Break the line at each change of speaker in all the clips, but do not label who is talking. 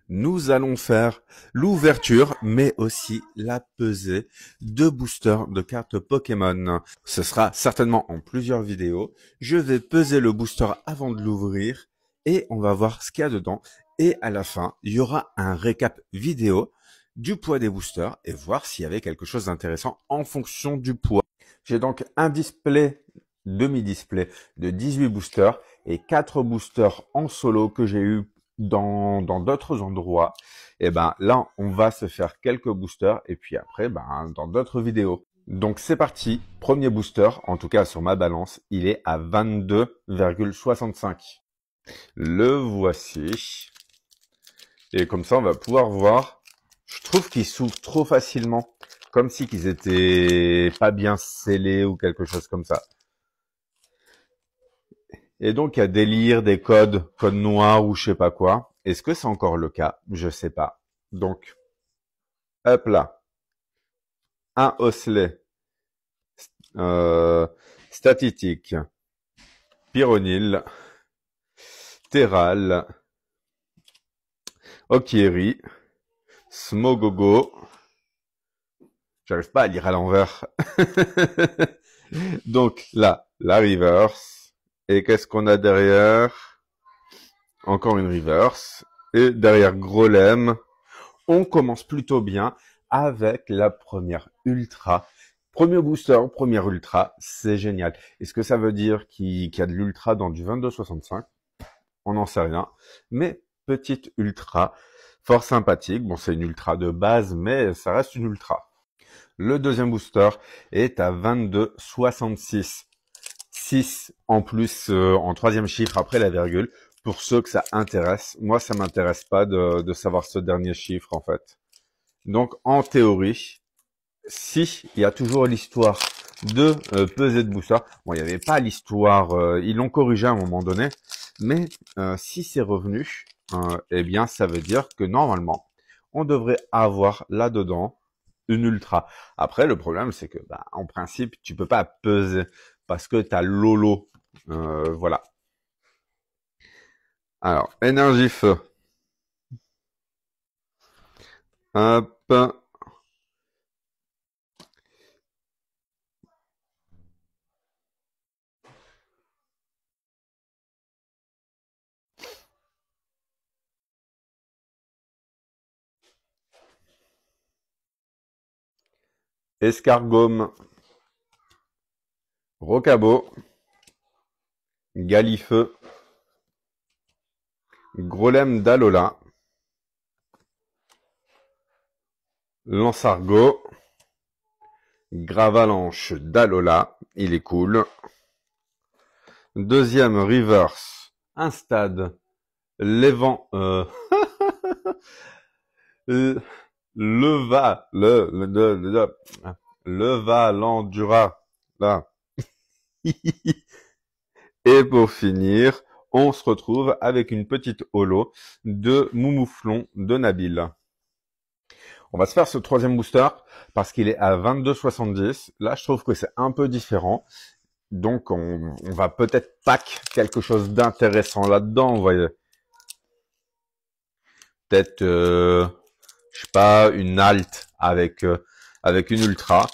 nous allons faire l'ouverture, mais aussi la pesée de boosters de cartes Pokémon. Ce sera certainement en plusieurs vidéos. Je vais peser le booster avant de l'ouvrir et on va voir ce qu'il y a dedans. Et à la fin, il y aura un récap vidéo du poids des boosters et voir s'il y avait quelque chose d'intéressant en fonction du poids. J'ai donc un display, demi-display de 18 boosters et 4 boosters en solo que j'ai eu dans d'autres endroits. Et ben là, on va se faire quelques boosters et puis après, dans d'autres vidéos. Donc c'est parti, premier booster, en tout cas sur ma balance, il est à 22,65. Le voici. Et comme ça, on va pouvoir voir. Je trouve qu'ils s'ouvrent trop facilement, comme si qu'ils étaient pas bien scellés ou quelque chose comme ça. Et donc, il y a des lires, des codes noirs ou je sais pas quoi. Est-ce que c'est encore le cas? Je sais pas. Donc, hop là. Un osselet. Statistique. Pyronil. Terral. Okieri. Smogogo. J'arrive pas à lire à l'envers. Donc là, la reverse. Et qu'est-ce qu'on a derrière? Encore une reverse. Et derrière Grolem, on commence plutôt bien avec la première ultra. Premier booster, première ultra, c'est génial. Est-ce que ça veut dire qu'il y a de l'ultra dans du 22,65? On n'en sait rien. Mais petite ultra, fort sympathique. Bon, c'est une ultra de base, mais ça reste une ultra. Le deuxième booster est à 22,66. 6 en plus en troisième chiffre après la virgule. Pour ceux que ça intéresse. Moi, ça m'intéresse pas de savoir ce dernier chiffre, en fait. Donc, en théorie, si il y a toujours l'histoire de pesée de booster. Bon, il n'y avait pas l'histoire, ils l'ont corrigé à un moment donné. Mais si c'est revenu, eh bien, ça veut dire que normalement, on devrait avoir là-dedans une ultra. Après, le problème, c'est que, en principe, tu peux pas peser parce que tu as Lolo. Voilà. Alors, énergie feu. Hop. Escargome. Rocabo. Galifeu. Grolem d'Alola. Lansargot. Gravalanche d'Alola. Il est cool. Deuxième reverse. Un stade. Lévent. Levalandura. Là. Et pour finir, on se retrouve avec une petite holo de Moumouflon de Nabil. On va se faire ce troisième booster parce qu'il est à 22,70. Là, je trouve que c'est un peu différent. Donc, on va peut-être pack quelque chose d'intéressant là-dedans, vous voyez. Peut-être, je sais pas, une alt avec une ultra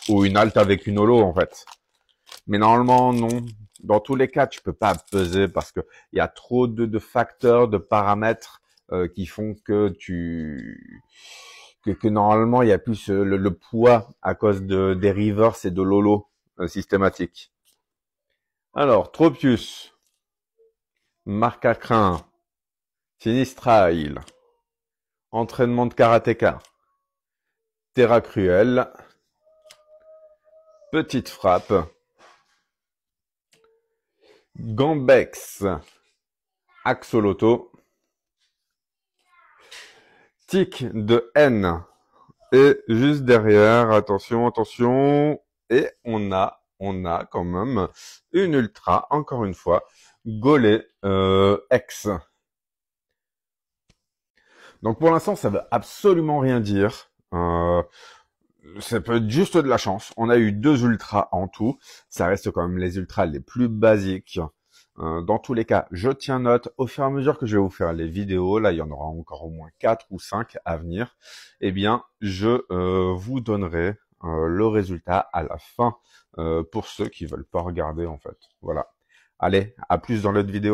ou une alt avec une holo, en fait. Mais normalement, non. Dans tous les cas, tu peux pas peser parce que il y a trop de facteurs, de paramètres qui font que que normalement il y a plus le poids à cause des rivers et de lolo systématiques. Alors, Tropius, Marcacrin, Sinistrail, entraînement de karatéka, Terra Cruel, petite frappe, Gambex, Axoloto, tic de N. Et juste derrière, attention, et on a quand même une ultra, encore une fois, Golé X. Donc pour l'instant, ça veut absolument rien dire. Ça peut être juste de la chance. On a eu 2 ultras en tout. Ça reste quand même les ultras les plus basiques. Dans tous les cas, je tiens note au fur et à mesure que je vais vous faire les vidéos. Là, il y en aura encore au moins 4 ou 5 à venir. Eh bien, je vous donnerai le résultat à la fin pour ceux qui veulent pas regarder en fait. Voilà. Allez, à plus dans l'autre vidéo.